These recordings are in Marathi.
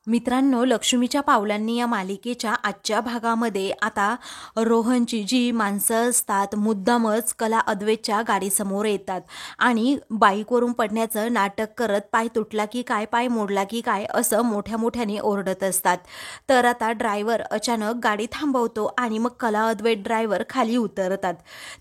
मित्रांनो, लक्ष्मीच्या पावलांनी या मालिकेच्या आजच्या भागामध्ये आता रोहनची जी माणसं असतात मुद्दामच कला अद्वैतच्या गाडीसमोर येतात आणि बाईकवरून पडण्याचं नाटक करत पाय तुटला की काय, पाय मोडला की काय असं मोठ्या मोठ्याने ओरडत असतात. तर आता ड्रायव्हर अचानक गाडी थांबवतो आणि मग कला अद्वैत ड्रायव्हर खाली उतरतात.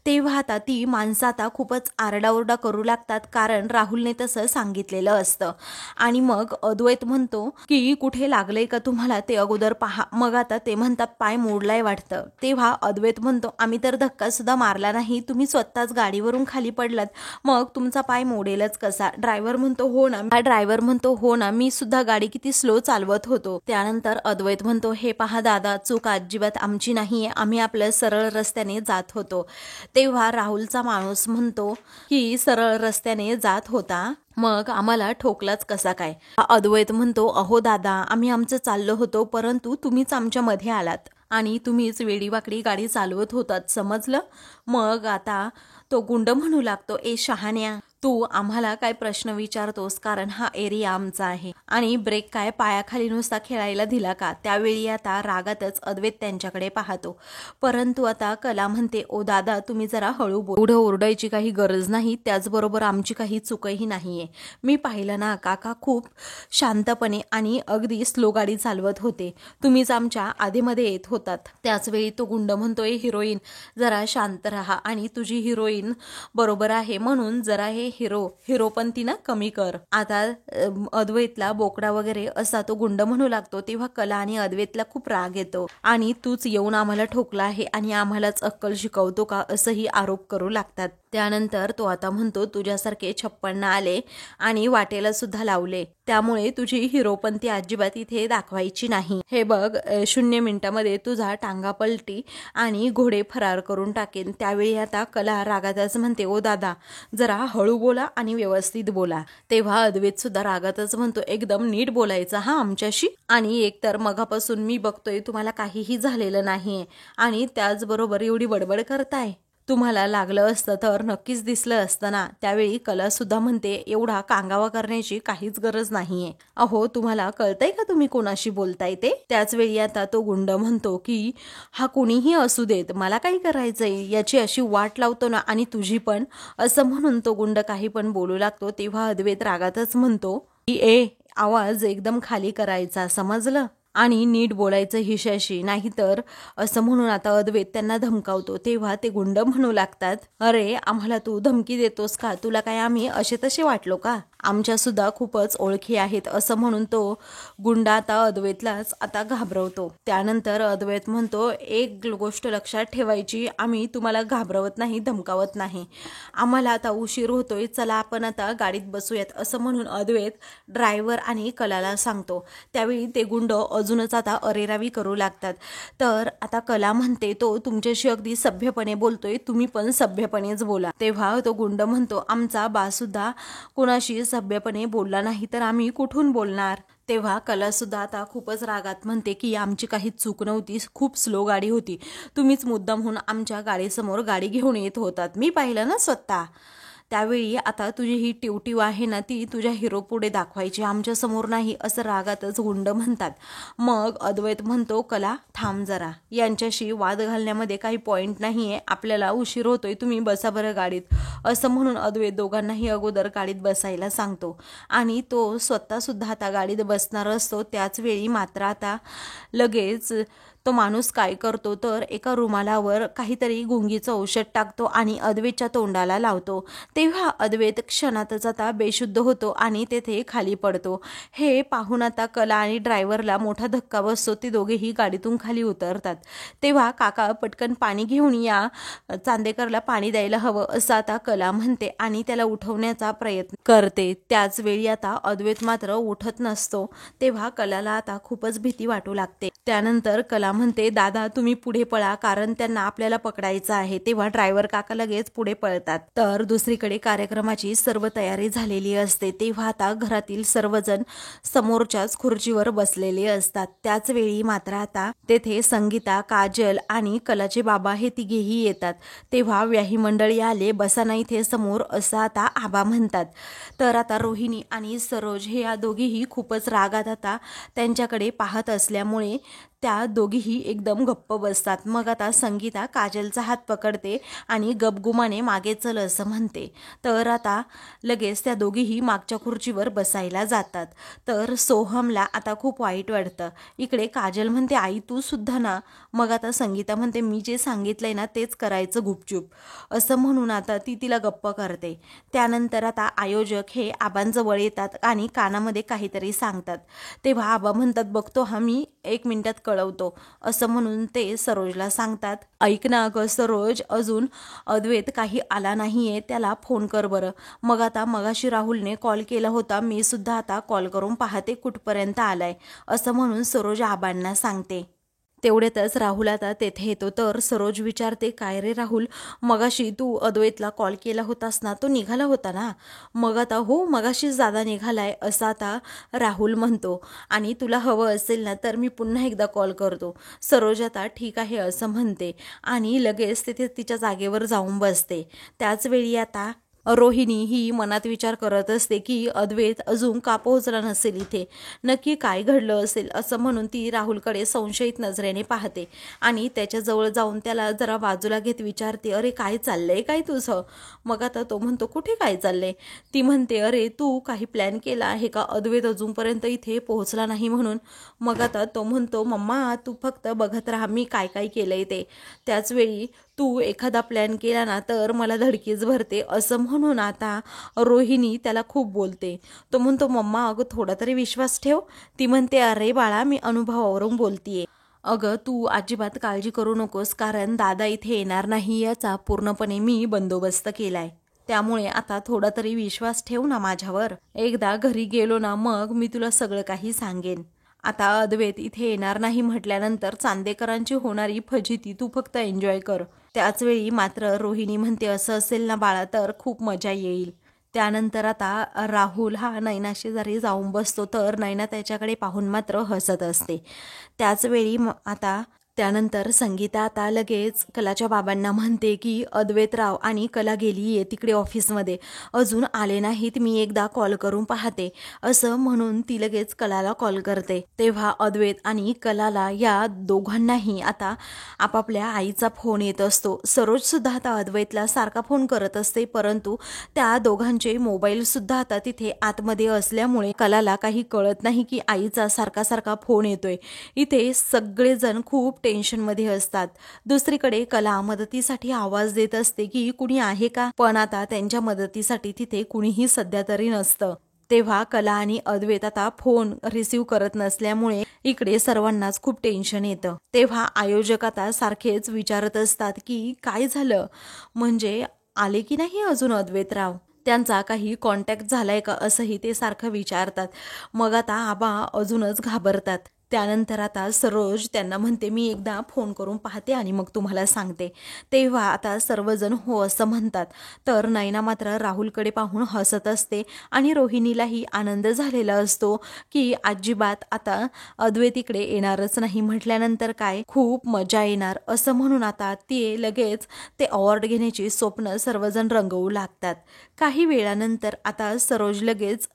तेव्हा आता ती माणसं आता खूपच आरडाओरडा करू लागतात, कारण राहुलने तसं सांगितलेलं असतं. आणि मग अद्वैत म्हणतो की कुठे लागलंय का तुम्हाला ते अगोदर पहा. मग आता ते म्हणतात पाय मोडलाय वाटतं. तेव्हा अद्वैत म्हणतो आम्ही तर धक्का सुद्धा मारला नाही, तुम्ही स्वतःच गाडीवरून खाली पडलात, मग तुमचा पाय मोडेलच कसा. ड्रायव्हर म्हणतो हो ना, मी सुद्धा गाडी किती स्लो चालवत होतो. त्यानंतर अद्वैत म्हणतो हे पहा दादा, चूक अजिबात आमची नाहीये, आम्ही आपल्या सरळ रस्त्याने जात होतो. तेव्हा राहुलचा माणूस म्हणतो की सरळ रस्त्याने जात होता, मग आम्हाला ठोकलाच कसा काय. अद्वैत म्हणतो अहो दादा, आम्ही आमचं चाललो होतो, परंतु तुम्हीच आमच्या मध्ये आलात आणि तुम्हीच वेडीवाकडी गाडी चालवत होतात, समजलं. मग आता तो गुंड म्हणू लागतो ए शहाण्या, तू आम्हाला काय प्रश्न विचारतोस, कारण हा एरिया आमचा आहे आणि ब्रेक काय पायाखाली नुसता खेळायला दिला का. त्यावेळी आता रागातच अद्वैत त्यांच्याकडे पाहतो, परंतु आता कला म्हणते ओ दादा, तुम्ही जरा हळू बोल, एवढं ओरडायची काही गरज नाही, त्याचबरोबर आमची काही चूकही नाहीये. मी पाहिलं ना, काका खूप शांतपणे आणि अगदी स्लो गाडी चालवत होते, तुम्हीच आमच्या आधीमध्ये येत होतात. त्याचवेळी तो गुंड म्हणतोय हिरोईन जरा शांत राहा आणि तुझी हिरोईन बरोबर आहे, म्हणून जरा हे हिरोपंती ना कमी कर. आता अद्वैतला बोकडा वगैरे असा तो गुंड म्हणू लागतो. तेव्हा कला आणि अद्वैतला खूप राग येतो आणि तूच येऊन आम्हाला ठोकला आहे आणि आम्हालाच अक्कल शिकवतो का, असंही आरोप करू लागतात. त्यानंतर तो आता म्हणतो तुझ्यासारखे 56 आले आणि वाटेला सुद्धा लावले, त्यामुळे तुझी हिरोपंती अजिबात इथे दाखवायची नाही. हे बघ, 0 मिनिटामध्ये तुझा टांगा पलटी आणि घोडे फरार करून टाकेन. त्यावेळी आता कला रागातच म्हणते ओ दादा, जरा हळू बोला आणि व्यवस्थित बोला. तेव्हा अद्वैत सुद्धा रागातच म्हणतो एकदम नीट बोलायचं हा आमच्याशी, आणि एकतर मगापासून मी बघतोय तुम्हाला काहीही झालेलं नाहीये आणि त्याचबरोबर एवढी बडबड करताय, तुम्हाला लागलं असतं तर नक्कीच दिसलं असतं ना. त्यावेळी कला सुद्धा म्हणते एवढा कांगावा करण्याची काहीच गरज नाहीये. अहो, तुम्हाला कळतंय का तुम्ही कोणाशी बोलताय ते. त्याचवेळी आता तो गुंड म्हणतो की हा कोणीही असू देत, मला काय करायचंय, याची अशी वाट लावतो ना, आणि तुझी पण, असं म्हणून तो गुंड काही पण बोलू लागतो. तेव्हा अद्वैत रागातच म्हणतो की आवाज एकदम खाली करायचा, समजलं, आणि नीट बोलायचं हिशाशी, नाहीतर, असं म्हणून आता अद्वैत त्यांना धमकावतो. तेव्हा ते गुंड म्हणू लागतात अरे आम्हाला तू धमकी देतोस का, तुला काय आम्ही असे तसे वाटलो का, आमच्या सुद्धा खूपच ओळखी आहेत, असं म्हणून तो गुंड आता अद्वैतलाच आता घाबरवतो. त्यानंतर अद्वैत म्हणतो एक गोष्ट लक्षात ठेवायची, आम्ही तुम्हाला घाबरवत नाही, धमकावत नाही, आम्हाला आता उशीर होतोय, चला आपण आता गाडीत बसूयात, असं म्हणून अद्वैत ड्रायव्हर आणि कलाला सांगतो. त्यावेळी ते गुंड अजूनच आता अरेरावी करू लागतात. तर आता कला म्हणते तो तुमच्याशी अगदी सभ्यपणे बोलतोय, तुम्ही पण सभ्यपणेच बोला. तेव्हा तो गुंड म्हणतो आमचा बा सुद्धा कोणाशी सभ्यपणे बोलला नाही तर आम्ही कुठून बोलणार. तेव्हा कला सुद्धा आता खूपच रागात म्हणते की आमची काही चूक नव्हती, खूप स्लो गाडी होती, तुम्हीच मुद्दामहून आमच्या गाडीसमोर गाडी घेऊन येत होतात, मी पाहिलं ना स्वतः. त्यावेळी आता तुझी ही टिवटिव आहे ना, ती तुझ्या हिरो पुढे दाखवायची, आमच्या समोर नाही, असं रागातच गुंड म्हणतात. मग अद्वैत म्हणतो कला थांब जरा, यांच्याशी वाद घालण्यामध्ये काही पॉइंट नाहीये, आपल्याला उशीर होतोय, तुम्ही बसा बरं गाडीत, असं म्हणून अद्वैत दोघांनाही अगोदर गाडीत बसायला सांगतो आणि तो स्वतः सुद्धा आता गाडीत बसणार असतो. त्याच वेळी मात्र आता लगेच तो माणूस काय करतो तर एका रुमालावर काहीतरी गुंगीचं औषध टाकतो आणि अद्वैतच्या तोंडाला लावतो. तेव्हा अद्वैत क्षणातच आता बेशुद्ध होतो आणि तेथे खाली पडतो. हे पाहून आता कला आणि ड्रायव्हरला मोठा धक्का बसतो, ते दोघेही गाडीतून खाली उतरतात. तेव्हा काका पटकन पाणी घेऊन या, चांदेकरला पाणी द्यायला हवं, असं आता कला म्हणते आणि त्याला उठवण्याचा प्रयत्न करते. त्याच वेळी आता अद्वैत मात्र उठत नसतो. तेव्हा कलाला आता खूपच भीती वाटू लागते. त्यानंतर कला म्हणते दादा तुम्ही पुढे पळा कारण त्यांना आपल्याला पकडायचं आहे. तेव्हा ड्रायव्हर काका लगेच पुढे पळतात. तर दुसरीकडे कार्यक्रमाची सर्व तयारी झालेली असते. तेव्हा आता घरातील सर्वजण समोरच्याच खुर्चीवर बसलेले असतात. त्याच वेळी मात्र आता तेथे संगीता, काजल आणि कलाचे बाबा हे तिघेही येतात. तेव्हा व्याही मंडळी आले, बसा ना इथे समोर असं आता आबा म्हणतात. तर आता रोहिणी आणि सरोज हे या दोघीही खूपच रागात आता त्यांच्याकडे पाहत असल्यामुळे त्या दोघीही एकदम गप्प बसतात. मग आता संगीता काजलचा हात पकडते आणि गपगुमाने मागे चल असं म्हणते. तर आता लगेच त्या दोघीही मागच्या खुर्चीवर बसायला जातात. तर सोहमला आता खूप वाईट वाटतं. इकडे काजल म्हणते आई तू सुद्धा ना. मग आता संगीता म्हणते मी जे सांगितलंय ना तेच करायचं गुपचूप असं म्हणून आता ती तिला गप्प करते. त्यानंतर आता आयोजक हे आबांजवळ येतात आणि कानामध्ये काहीतरी सांगतात. तेव्हा आबा म्हणतात बघतो हा मी 1 मिनिटात कळवतो असं म्हणून ते सरोजला सांगतात. ऐक ना अगं सरोज, अजून अद्वैत काही आला नाहीये, त्याला फोन कर बरं. मग आता मगाशी राहुलने कॉल केला होता, मी सुद्धा आता कॉल करून पाहते कुठपर्यंत आलाय असं म्हणून सरोज आबांना सांगते. तेवढ्यातच राहुल आता तेथे येतो. तर सरोज विचारते काय रे राहुल, मगाशी तू अद्वैतला कॉल केला होतास ना, तो निघाला होता ना. मग आता हो मगाशीच दादा निघालाय असं आता राहुल म्हणतो. आणि तुला हवं असेल ना तर मी पुन्हा एकदा कॉल करतो. सरोज आता ठीक आहे असं म्हणते आणि लगेच तिथे तिच्या जागेवर जाऊन बसते. त्याच वेळी आता रोहिणी ही मनात विचार करत असते की अद्वैत अजून का पोहोचला नसेल इथे, नक्की काय घडलं असेल असं म्हणून ती राहुलकडे संशयित नजरेने पाहते आणि त्याच्याजवळ जाऊन त्याला जरा बाजूला घेत विचारते अरे काय चाललंय काय तुझं. मग आता तो म्हणतो कुठे काय चाललंय. ती म्हणते अरे तू काही प्लॅन केला आहे का अद्वैत अजूनपर्यंत इथे पोहोचला नाही म्हणून. मग आता तो म्हणतो मम्मा तू फक्त बघत राहा मी काय काय केलंय ते. त्याचवेळी तू एखादा प्लॅन केला ना तर मला धडकीच भरते असं म्हणून आता रोहिणी त्याला खूप बोलते. तो म्हणतो मम्मा अगं थोडा तरी विश्वास ठेव. ती म्हणते अरे बाळा मी अनुभवावरून बोलतीये. अगं तू अजिबात काळजी करू नकोस कारण दादा इथे येणार नाही याचा पूर्णपणे मी बंदोबस्त केलाय. त्यामुळे आता थोडा तरी विश्वास ठेव ना माझ्यावर. एकदा घरी गेलो ना मग मी तुला सगळं काही सांगेन. आता अद्वैत इथे येणार नाही म्हटल्यानंतर चांदेकरांची होणारी फजिती तू फक्त एन्जॉय कर. त्याचवेळी मात्र रोहिणी म्हणते असं असेल ना बाळा तर खूप मजा येईल. त्यानंतर आता राहुल हा नैना शेजारी जाऊन बसतो. तर नैना त्याच्याकडे पाहून मात्र हसत असते. त्याचवेळी आता त्यानंतर संगीता आता लगेच कलाच्या बाबांना म्हणते की अद्वैतराव आणि कला गेली आहे तिकडे ऑफिसमध्ये, अजून आले नाहीत, मी एकदा कॉल करून पाहते असं म्हणून ती लगेच कलाला कॉल करते. तेव्हा अद्वैत आणि कलाला या दोघांनाही आता आपापल्या आईचा फोन येत असतो. सरोज सुद्धा आता अद्वैतला सारखा फोन करत असते परंतु त्या दोघांचे मोबाईल सुद्धा आता तिथे आतमध्ये असल्यामुळे कलाला काही कळत नाही की आईचा सारखा सारखा फोन येतोय. इथे सगळेजण खूप टेन्शनमध्ये असतात. दुसरीकडे कला मदतीसाठी आवाज देत असते की कुणी आहे का, पण आता त्यांच्या मदतीसाठी तिथे कुणीही सध्या तरी नसतं. तेव्हा कला आणि अद्वैत आता फोन रिसीव्ह करत नसल्यामुळे इकडे सर्वांनाच खूप टेन्शन येतं. तेव्हा आयोजक आता सारखेच विचारत असतात की काय झालं, म्हणजे आले की नाही अजून अद्वैतराव, त्यांचा काही कॉन्टॅक्ट झालाय का असंही ते सारखं विचारतात. मग आता आबा अजूनच घाबरतात. त्यानंतर आता सरोज त्यांना म्हणते मी एकदा फोन करून पाहते आणि मग तुम्हाला सांगते. तेव्हा आता सर्वजण हो असं म्हणतात. तर नैना मात्र राहुलकडे पाहून हसत असते आणि रोहिणीलाही आनंद झालेला असतो की अजिबात आता अद्वैत इकडे येणारच नाही म्हटल्यानंतर काय खूप मजा येणार असं म्हणून आता ते लगेच ते अवॉर्ड घेण्याची स्वप्न सर्वजण रंगवू लागतात. काही वेळानंतर आता सरोज लगेच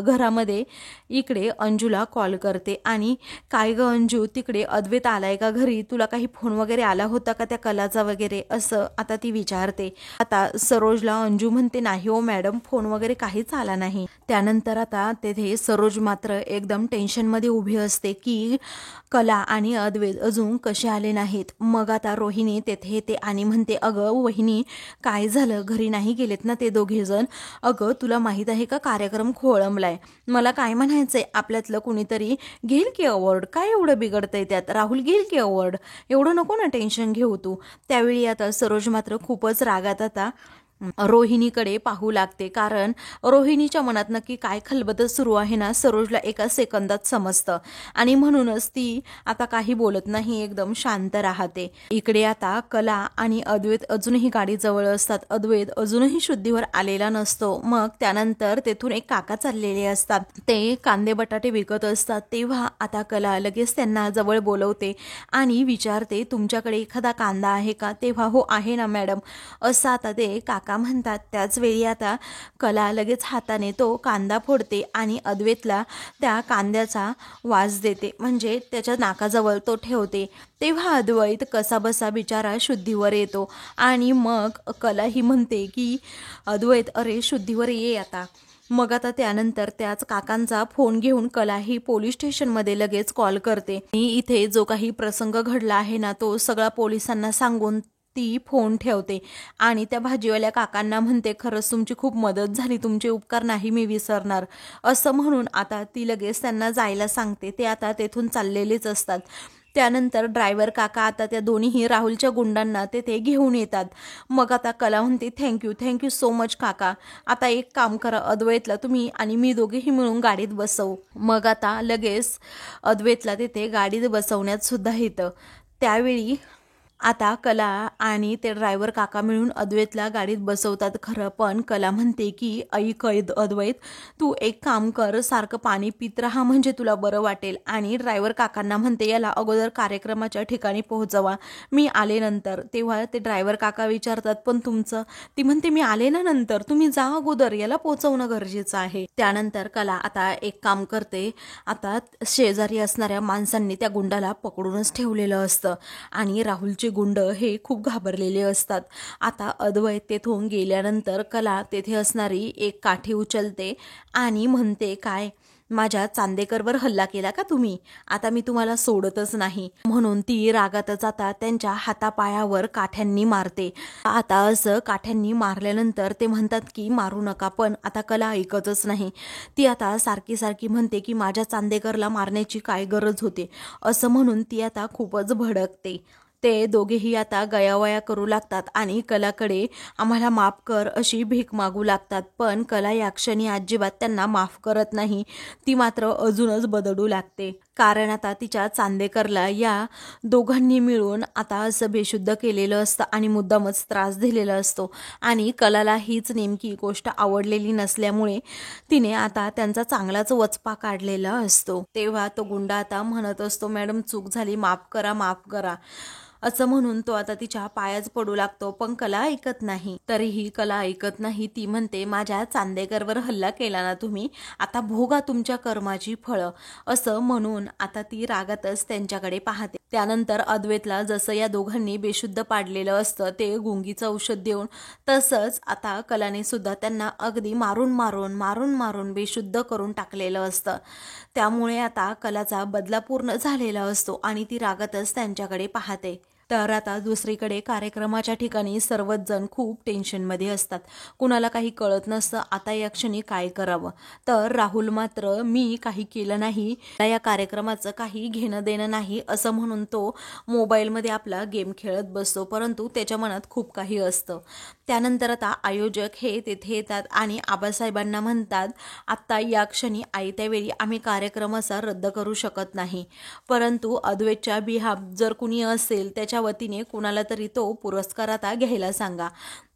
घरामध्ये इकडे अंजूला कॉल करते आणि काय ग अंजू तिकडे अद्वैत आलाय का घरी, तुला काही फोन वगैरे आला होता का त्या कलाचा वगैरे असं आता ती विचारते. आता सरोजला अंजू म्हणते नाही हो मॅडम फोन वगैरे काहीच आला नाही. त्यानंतर आता तेथे सरोज मात्र एकदम टेन्शनमध्ये उभी असते की कला आणि अद्वैत अजून कसे आले नाहीत. मग आता रोहिणी तेथे येते आणि म्हणते अगं वहिनी काय झालं, घरी नाही गेलेत ना ते दोघे जण. अगं तुला माहित आहे का कार्यक्रम खोळंबलाय. मला काय म्हणायचंय आपल्यातलं कुणीतरी घेईल की अवॉर्ड, काय एवढं बिघडतंय त्यात, राहुल घेईल की अवॉर्ड, एवढं नको ना टेन्शन घेऊ तू. त्यावेळी आता सरोज मात्र खूपच रागात आता रोहिणीकडे पाहू लागते, कारण रोहिणीच्या मनात नक्की काय खलबत सुरू आहे ना सरोजला एका सेकंदात समजतं आणि म्हणूनच ती आता काही बोलत नाही, एकदम शांत राहते. इकडे आता कला आणि अद्वैत अजूनही गाडी जवळ असतात. अद्वैत अजूनही शुद्धीवर आलेला नसतो. मग त्यानंतर तेथून एक काका चाललेले असतात, ते कांदे बटाटे विकत असतात. तेव्हा आता कला लगेच त्यांना जवळ बोलवते आणि विचारते, तुमच्याकडे एखादा कांदा आहे का? तेव्हा हो आहे ना मॅडम, असं आता ते काका म्हणतात. त्याच वेळी आता कला लगेच हाताने तो कांदा फोडते आणि अद्वैतला त्या कांद्याचा वास देते, म्हणजे त्याच्या नाकाजवळ तो ठेवते. तेव्हा अद्वैत कसाबसा बिचारा शुद्धीवर येतो आणि मग कला ही म्हणते की अद्वैत अरे शुद्धीवर ये आता. मग आता त्यानंतर त्याच काकांचा फोन घेऊन कला ही पोलीस स्टेशनमध्ये लगेच कॉल करते आणि इथे जो काही प्रसंग घडला आहे ना तो सगळा पोलिसांना सांगून ती फोन ठेवते आणि त्या भाजीवाल्या काकांना म्हणते, खरंच तुमची खूप मदत झाली, तुमचे उपकार नाही मी विसरणार, असं म्हणून आता ती लगेच त्यांना जायला सांगते. ते आता तेथून चाललेलेच असतात. त्यानंतर ड्रायव्हर काका आता त्या दोन्हीही राहुलच्या गुंडांना ते घेऊन येतात. मग आता कला म्हणते, थँक्यू सो मच काका. आता एक काम करा, अद्वैतला तुम्ही आणि मी दोघेही मिळून गाडीत बसवू. मग आता लगेच अद्वैतला तिथे गाडीत बसवण्यात सुद्धा येतं. त्यावेळी आता कला आणि ते ड्रायव्हर काका मिळून अद्वैतला गाडीत बसवतात. खरं पण कला म्हणते की ऐक अद्वैत, तू एक काम कर, सारखं पाणी पित राहा म्हणजे तुला बरं वाटेल. आणि ड्रायव्हर काकांना म्हणते, याला अगोदर कार्यक्रमाच्या ठिकाणी पोहोचवा, मी आले नंतर. तेव्हा ते ड्रायव्हर काका विचारतात, पण तुमचं? ती म्हणते, मी आले ना नंतर, तुम्ही जा अगोदर, याला पोहोचवणं गरजेचं आहे. त्यानंतर कला आता एक काम करते, आता शेजारी असणाऱ्या माणसांनी त्या गुंडाला पकडूनच ठेवलेलं असतं आणि राहुलचे गुंड हे खूप घाबरलेले असतात. आता अद्वैत तेथून गेल्यानंतर कला तेथे असणारी एक काठी उचलते आणि म्हणते, काय माझ्या चांदेकरवर हल्ला केला का तुम्ही? आता मी तुम्हाला सोडतच नाही, म्हणून ती रागातच आता त्यांच्या हातापायावर काठ्यांनी मारते. आता असं काठ्यांनी मारल्यानंतर ते म्हणतात की मारू नका, पण आता कला ऐकतच नाही. ती आता सारखी म्हणते की माझ्या चांदेकरला मारण्याची काय गरज होती, असं म्हणून ती आता खूपच भडकते. ते दोघेही आता गयावया करू लागतात आणि कलाकडे आम्हाला माफ कर अशी भीक मागू लागतात. पण कला या क्षणी अजिबात त्यांना माफ करत नाही. ती मात्र अजूनच बदडू लागते, कारण आता तिच्या चांदेकरला या दोघांनी मिळून आता असं बेशुद्ध केलेलं असतं आणि मुद्दामच त्रास दिलेला असतो. आणि कलाला हीच नेमकी गोष्ट आवडलेली नसल्यामुळे तिने आता त्यांचा चांगलाच वचपा काढलेला असतो. तेव्हा तो गुंडा आता म्हणत असतो, मॅडम चूक झाली, माफ करा, असं म्हणून तो आता तिच्या पायाच पडू लागतो. पण कला ऐकत नाही. तरीही कला ऐकत नाही. ती म्हणते, माझ्या चांदेकरवर हल्ला केला ना तुम्ही, आता भोगा तुमच्या कर्माची फळं, असं म्हणून आता ती रागातच त्यांच्याकडे पाहते. त्यानंतर अद्वैतला जसं या दोघांनी बेशुद्ध पाडलेलं असतं ते गुंगीचं औषध देऊन, तसंच आता कलाने सुद्धा त्यांना अगदी मारून बेशुद्ध करून टाकलेलं असतं. त्यामुळे आता कलाचा बदला पूर्ण झालेला असतो आणि ती रागातच त्यांच्याकडे पाहते. तर आता दुसरीकडे कार्यक्रमाच्या ठिकाणी सर्वच जण खूप टेन्शनमध्ये असतात. कुणाला काही कळत नसतं आता या क्षणी काय करावं. तर राहुल मात्र मी काही केलं नाही, या कार्यक्रमाचं काही घेणं देणं नाही, असं म्हणून तो मोबाईलमध्ये आपला गेम खेळत बसतो. परंतु त्याच्या मनात खूप काही असतं. त्यानंतर आता आयोजक हे तेथे येतात आणि आबासाहेबांना म्हणतात, आत्ता या क्षणी आयत्या वेळी आम्ही कार्यक्रम असा रद्द करू शकत नाही, परंतु अद्वैतच्या बिहाफ जर कुणी असेल त्याच्या वतीने कुणाला तरी तो पुरस्कार आता घ्यायला सांगा.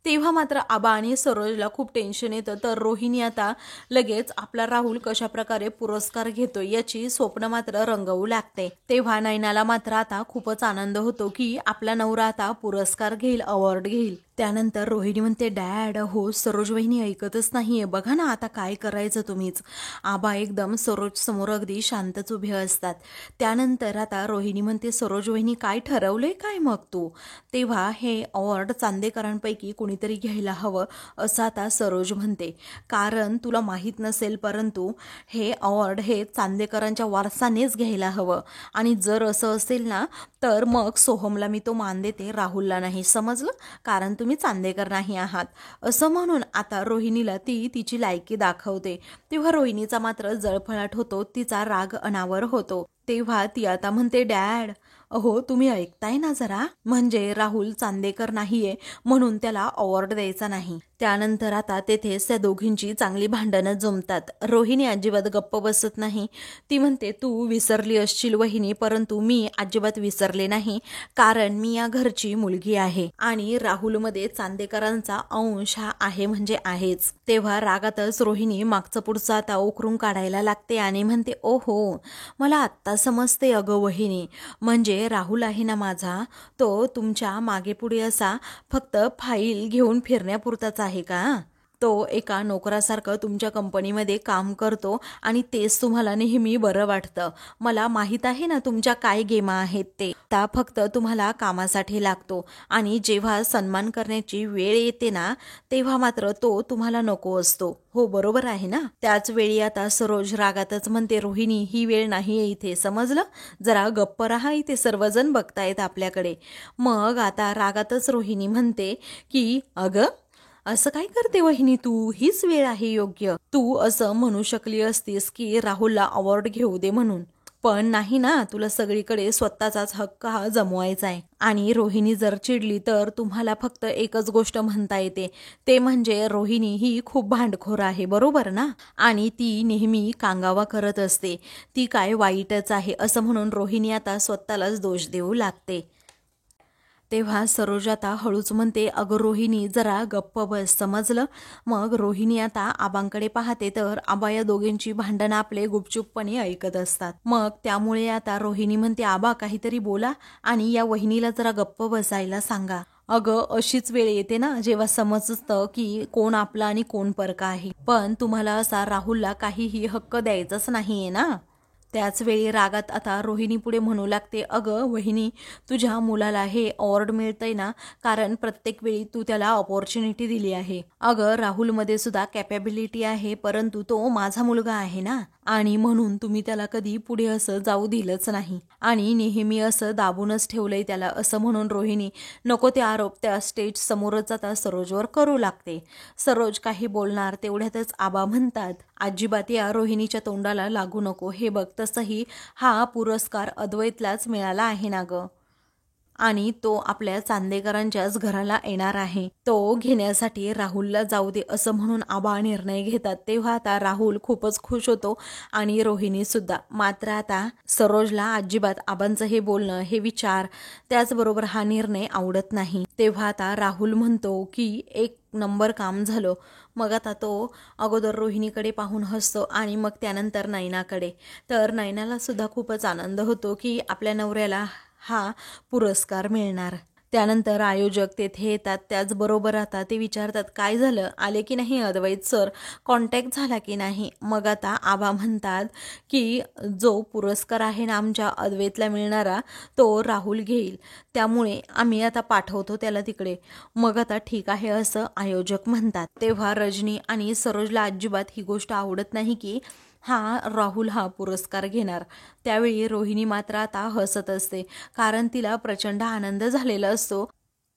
तेव्हा मात्र आबा आणि सरोजला खूप टेन्शन येतं. तर रोहिणी आता लगेच आपला राहुल कशा प्रकारे पुरस्कार घेतो याची स्वप्न मात्र रंगवू लागते. तेव्हा नयनाला मात्र आता खूपच आनंद होतो की आपला नवरा आता पुरस्कार घेईल, अवॉर्ड घेईल. त्यानंतर रोहिणी म्हणते, डॅड हो सरोज वहिनी ऐकतच नाहीये, बघा ना आता काय करायचं तुम्हीच. आबा एकदम सरोज समोर अगदी शांतच उभे असतात. त्यानंतर आता रोहिणी म्हणते, सरोज वहिनी काय ठरवलंय काय मग तू? तेव्हा हे अवॉर्ड चांदेकरांपैकी कुणीतरी घ्यायला हवं, असं आता सरोज म्हणते. कारण तुला माहीत नसेल, परंतु हे अवॉर्ड हे चांदेकरांच्या वारसानेच घ्यायला हवं. आणि जर असं असेल ना तर मग सोहमला मी तो मान देते, राहुलला नाही, समजलं? कारण तुम्ही चांदेकर नाही आहात, असं म्हणून आता रोहिणीला ती तिची लायकी दाखवते. तेव्हा रोहिणीचा मात्र जळफळाट होतो, तिचा राग अनावर होतो. तेव्हा ती आता म्हणते, डॅड अहो तुम्ही ऐकताय ना जरा, म्हणजे राहुल चांदेकर नाहीये म्हणून त्याला अवॉर्ड द्यायचा नाही. त्यानंतर आता तेथेच त्या दोघींची चांगली भांडणं जमतात. रोहिणी अजिबात गप्प बसत नाही. ती म्हणते, तू विसरली असशील वहिनी, परंतु मी अजिबात विसरले नाही, कारण मी या घरची मुलगी आहे आणि राहुलमध्ये चांदेकरांचा अंश हा आहे म्हणजे आहेच. तेव्हा रागातच रोहिणी मागचं पुढचं आता उकरून काढायला लागते आणि म्हणते, ओहो, मला आत्ता समजते अगं वहिनी, म्हणजे राहुल आहे ना माझा, तो तुमच्या मागे पुढे असा फक्त फाईल घेऊन फिरण्यापुरताच आहे का? तो एका नोकरासारखं तुमच्या कंपनीमध्ये काम करतो आणि तेच तुम्हाला नेहमी बरं वाटतं. मला माहीत आहे ना तुमच्या काय गेमा आहेत ते. आता फक्त तुम्हाला कामासाठी लागतो आणि जेव्हा सन्मान करण्याची वेळ येते ना, तेव्हा मात्र तो तुम्हाला नको असतो. हो, बरोबर आहे ना? त्याच वेळी आता सरोज रागातच म्हणते, रोहिणी, ही वेळ नाहीये इथे, समजलं? जरा गप्प राहा, इथे सर्वजण बघतायत आपल्याकडे. मग आता रागातच रोहिणी म्हणते की अगं, असं काय करते वहिनी तू, हीच वेळ आहे योग्य. तू असं म्हणू शकली असतीस की राहुलला अवॉर्ड घेऊ दे म्हणून, पण नाही ना, तुला सगळीकडे स्वतःचाच हक्क हा जमवायचा आहे. आणि रोहिणी जर चिडली तर तुम्हाला फक्त एकच गोष्ट म्हणता येते, ते म्हणजे रोहिणी ही खूप भांडखोर आहे, बरोबर ना? आणि ती नेहमी कांगावा करत असते, ती काय वाईटच आहे असं म्हणून रोहिणी आता स्वतःलाच दोष देऊ लागते. तेव्हा सरोज आता हळूच म्हणते, अगं रोहिणी, जरा गप्प बस, समजलं? मग रोहिणी आता आबांकडे पाहते तर आबा या दोघींची भांडणं आपले गुपचूपपणे ऐकत असतात. मग त्यामुळे आता रोहिणी म्हणते, आबा काहीतरी बोला आणि या वहिनीला जरा गप्प बसायला सांगा. अगं, अशीच वेळ येते ना जेव्हा समजतं की कोण आपला आणि कोण परका आहे, पण तुम्हाला असा राहुलला काहीही हक्क द्यायचाच नाहीये ना. त्याच वेळी रागात आता रोहिणी पुढे म्हणू लागते, अगं वहिनी, तुझ्या मुलाला हे अवॉर्ड मिळतंय ना, कारण प्रत्येक वेळी तू त्याला ऑपॉर्च्युनिटी दिली आहे. अगं, राहुलमध्ये सुद्धा कॅपॅबिलिटी आहे, परंतु तो माझा मुलगा आहे ना, आणि म्हणून तुम्ही त्याला कधी पुढे असं जाऊ दिलंच नाही आणि नेहमी असं दाबूनच ठेवलंय त्याला, असं म्हणून रोहिणी नको ते आरोप त्या स्टेज समोरच आता सरोजवर करू लागते. सरोज काही बोलणार तेवढ्यातच आबा म्हणतात, अजिबात या रोहिणीच्या तोंडाला लागू नको. हे बघ, तसंही हा पुरस्कार अद्वैतलाच मिळाला आहे ना गं, आणि तो आपल्या चांदेकरांच्याच घराला येणार आहे. तो घेण्यासाठी राहुलला जाऊ दे असं म्हणून आबा निर्णय घेतात. तेव्हा आता राहुल खूपच खुश होतो आणि रोहिणी सुद्धा. मात्र आता सरोजला अजिबात आबांचं हे बोलणं, हे विचार, त्याचबरोबर हा निर्णय आवडत नाही. तेव्हा आता राहुल म्हणतो की एक नंबर काम झालं. मग आता तो अगोदर रोहिणीकडे पाहून हसतो आणि मग त्यानंतर नयनाकडे. तर नयनाला सुद्धा खूपच आनंद होतो की आपल्या नवऱ्याला हा पुरस्कार मिळणार. त्यानंतर आयोजक तेथे येतात. त्याचबरोबर आता ते विचारतात, काय झालं, आले की नाही अद्वैत सर, कॉन्टॅक्ट झाला की नाही? मग आता आबा म्हणतात की जो पुरस्कार आहे ना आमच्या अद्वैतला मिळणारा, तो राहुल घेईल, त्यामुळे आम्ही आता पाठवतो त्याला तिकडे. मग आता ठीक आहे असं आयोजक म्हणतात. तेव्हा रजनी आणि सरोजला अजिबात ही गोष्ट आवडत नाही की राहुल हा पुरस्कार घेणार. त्यावेळी रोहिणी मात्र आता हसत असते, कारण तिला प्रचंड आनंद झालेला असतो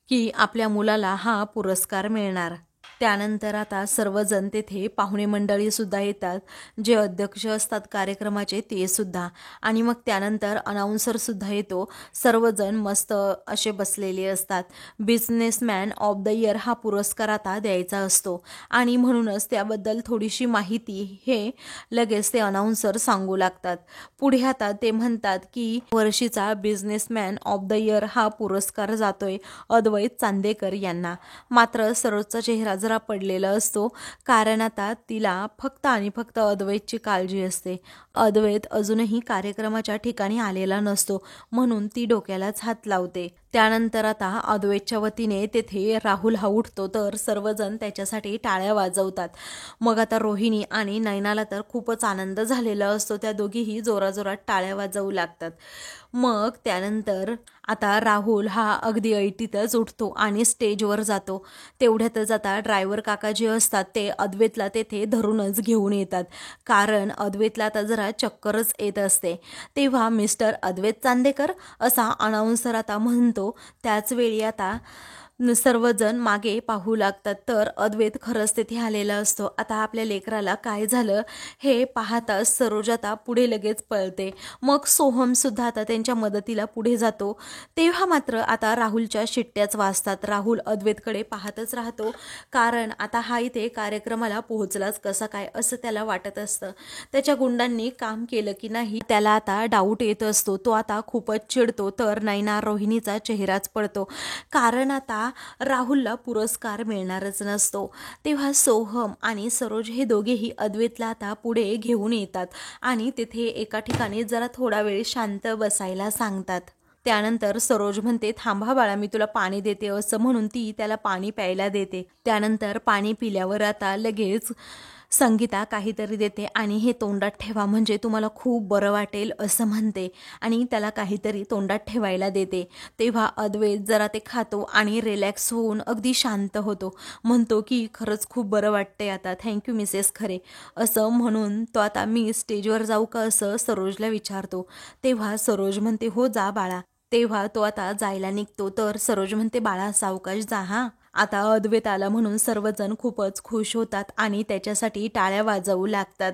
की आपल्या मुलाला हा पुरस्कार मिळणार. त्यानंतर आता सर्वजण तेथे पाहुणे मंडळी सुद्धा येतात, जे अध्यक्ष असतात कार्यक्रमाचे ते सुद्धा, आणि मग त्यानंतर अनाउन्सर सुद्धा येतो. सर्वजण मस्त असे बसलेले असतात. बिझनेसमॅन ऑफ द इयर हा पुरस्कार आता द्यायचा असतो आणि म्हणूनच त्याबद्दल थोडीशी माहिती हे लगेच ते अनाउन्सर सांगू लागतात. पुढे आता ते म्हणतात की वर्षीचा बिझनेसमॅन ऑफ द इयर हा पुरस्कार जातोय अद्वैत चांदेकर यांना. मात्र सरोजचा चेहरा जरा पडलेला असतो, कारण आता तिला फक्त आणि फक्त अद्वैतची काळजी असते. अद्वैत अजूनही कार्यक्रमाच्या ठिकाणी आलेला नसतो, म्हणून ती डोक्यालाच हात लावते. त्यानंतर आता अद्वैतच्या वतीने तेथे राहुल हा उठतो, तर सर्वजण त्याच्यासाठी टाळ्या वाजवतात. मग आता रोहिणी आणि नयनाला तर खूपच आनंद झालेला असतो, त्या दोघीही जोराजोरात टाळ्या वाजवू लागतात. मग त्यानंतर आता राहुल हा अगदी ऐटीतच उठतो आणि स्टेजवर जातो. तेवढ्यातच आता ड्रायव्हर काका जे असतात ते अद्वैतला तेथे धरूनच घेऊन येतात, कारण अद्वैतला आता जरा चक्करच येत असते. तेव्हा मिस्टर अद्वैत चांदेकर असा अनाउन्सर आता म्हणतो. त्याच वेळी आता सर्वजण मागे पाहू लागतात. तर अद्वैत खरंच तिथे आलेला असतो. आता आपल्या लेकराला काय झालं हे पाहताच सरोज आता पुढे लगेच पळते. मग सोहम सुद्धा आता त्यांच्या मदतीला पुढे जातो. तेव्हा मात्र आता राहुलच्या शिट्ट्याच वाजतात. राहुल अद्वैतकडे पाहतच राहतो, कारण आता हा इथे कार्यक्रमाला पोहोचलाच कसा काय असं त्याला वाटत असतं. त्याच्या गुंडांनी काम केलं की नाही त्याला आता डाऊट येत असतो. तो आता खूपच चिडतो. तर नैना रोहिणीचा चेहराच पडतो, कारण आता राहुलला पुरस्कार मिळणारच नसतो. तेव्हा सोहम आणि सरोज हे दोघेही अद्वैतला आता पुढे घेऊन येतात आणि तिथे एका ठिकाणी जरा थोडा वेळ शांत बसायला सांगतात. त्यानंतर सरोज म्हणते, थांबा बाळा, मी तुला पाणी देते, असं म्हणून ती त्याला पाणी प्यायला देते. त्यानंतर पाणी पिल्यावर आता लगेच संगीता काहीतरी देते आणि हे तोंडात ठेवा म्हणजे तुम्हाला खूप बरं वाटेल असं म्हणते आणि त्याला काहीतरी तोंडात ठेवायला देते. तेव्हा अद्वैत जरा ते खातो आणि रिलॅक्स होऊन अगदी शांत होतो. म्हणतो की खरंच खूप बरं वाटतंय आता, थँक्यू मिसेस खरे, असं म्हणून तो आता मी स्टेजवर जाऊ का असं सरोजला विचारतो. तेव्हा सरोज म्हणते, हो जा बाळा. तेव्हा तो आता जायला निघतो. तर सरोज म्हणते, बाळा सावकाश जा हा. आता अद्वैत आला म्हणून सर्वजण खूपच खुश होतात आणि त्याच्यासाठी टाळ्या वाजवू लागतात.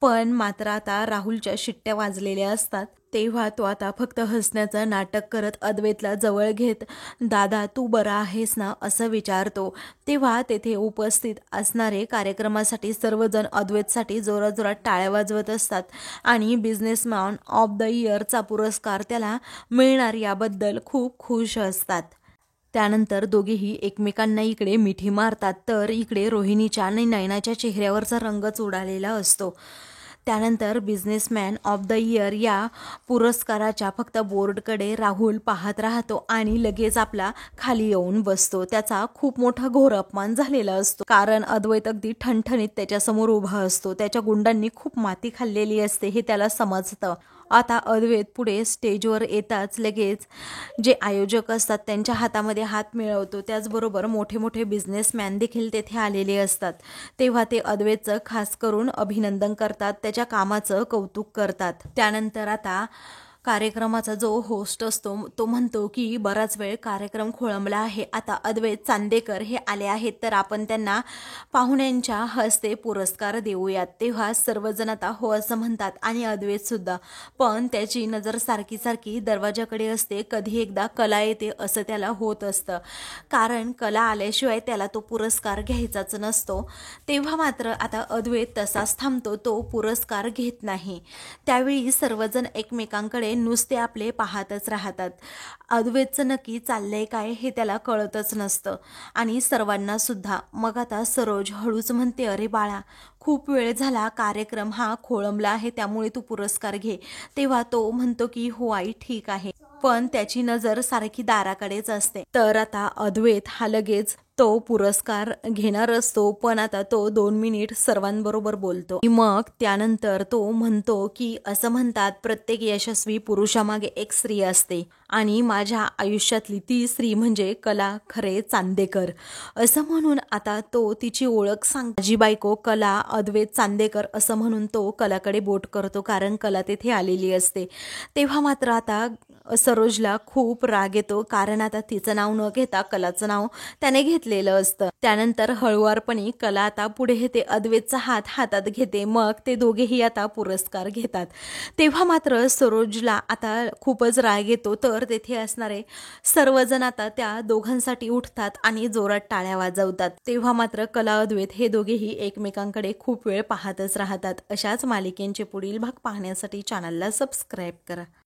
पण मात्र आता राहुलच्या शिट्ट्या वाजलेल्या असतात. तेव्हा तो आता फक्त हसण्याचं नाटक करत अद्वैतला जवळ घेत, दादा तू बरा आहेस ना असं विचारतो. तेव्हा तेथे उपस्थित असणारे कार्यक्रमासाठी सर्वजण अद्वैतसाठी जोराजोरात टाळ्या वाजवत असतात आणि बिझनेसमॅन ऑफ द इयरचा पुरस्कार त्याला मिळणार याबद्दल खूप खुश असतात. त्यानंतर दोघेही एकमेकांना इकडे मिठी मारतात. तर इकडे रोहिणीच्या आणि नयनाच्या चेहऱ्यावरचा रंगच उडालेला असतो. त्यानंतर बिझनेसमॅन ऑफ द इयर या पुरस्काराच्या फक्त बोर्डकडे राहुल पाहत राहतो आणि लगेच आपला खाली येऊन बसतो. त्याचा खूप मोठा घोर अपमान झालेला असतो, कारण अद्वैत अगदी ठणठणीत त्याच्यासमोर उभा असतो. त्याच्या गुंडांनी खूप माती खाल्लेली असते हे त्याला समजतं. आता अद्वैत पुढे स्टेजवर येताच लगेच जे आयोजक असतात त्यांच्या हातामध्ये हात मिळवतो. त्याचबरोबर मोठे मोठे बिझनेसमॅन देखील तेथे आलेले असतात. तेव्हा ते अद्वैतचं खास करून अभिनंदन करतात, त्याच्या कामाचं कौतुक करतात. त्यानंतर आता कार्यक्रमाचा जो होस्ट असतो तो म्हणतो की बराच वेळ कार्यक्रम खोळंबला आहे, आता अद्वैत चांदेकर हे आले आहेत तर आपण त्यांना पाहुण्यांच्या हस्ते पुरस्कार देऊयात. तेव्हा सर्वजण आता हो असं म्हणतात आणि अद्वैत सुद्धा, पण त्याची नजर सारखी सारखी दरवाजाकडे असते. कधी एकदा कला येते असं त्याला होत असतं, कारण कला आल्याशिवाय त्याला तो पुरस्कार घ्यायचाच नसतो. तेव्हा मात्र आता अद्वैत तसाच थांबतो, तो पुरस्कार घेत नाही. त्यावेळी सर्वजण एकमेकांकडे नुसते आपले पाहतच राहतात. अद्वैतचं नक्की चाललंय काय हे त्याला कळतच नसतं आणि सर्वांना सुद्धा. मग आता सरोज हळूच म्हणते, अरे बाळा, खूप वेळ झाला, कार्यक्रम हा खोळंबला आहे, त्यामुळे तू पुरस्कार घे. तेव्हा तो म्हणतो की हो आई ठीक आहे, पण त्याची नजर सारखी दाराकडेच असते. तर आता अद्वैत हा लगेच तो पुरस्कार घेणार असतो, पण आता तो 2 मिनिट सर्वांबरोबर बोलतो. मग त्यानंतर तो म्हणतो की असं म्हणतात प्रत्येक यशस्वी पुरुषामागे एक स्त्री असते आणि माझ्या आयुष्यातली ती स्त्री म्हणजे कला खरे चांदेकर, असं म्हणून आता तो तिची ओळख सांग. माझी बायको कला अद्वैत चांदेकर असं म्हणून तो कलाकडे बोट करतो, कारण कला तेथे आलेली असते. तेव्हा मात्र आता सरोजला खूप राग येतो, कारण आता तिचं नाव न घेता कलाचं नाव त्याने घेतलेलं असतं. त्यानंतर हळुवारपणे कला आता पुढे येते, अद्वैतचा हात हातात घेते. मग ते दोघेही आता पुरस्कार घेतात. तेव्हा मात्र सरोजला आता खूपच राग येतो. तर तेथे असणारे सर्वजण आता त्या दोघांसाठी उठतात आणि जोरात टाळ्या वाजवतात. तेव्हा मात्र कला अद्वैत हे दोघेही एकमेकांकडे खूप वेळ पाहतच राहतात. अशाच मालिकेंचे पुढील भाग पाहण्यासाठी चॅनलला सबस्क्राईब करा.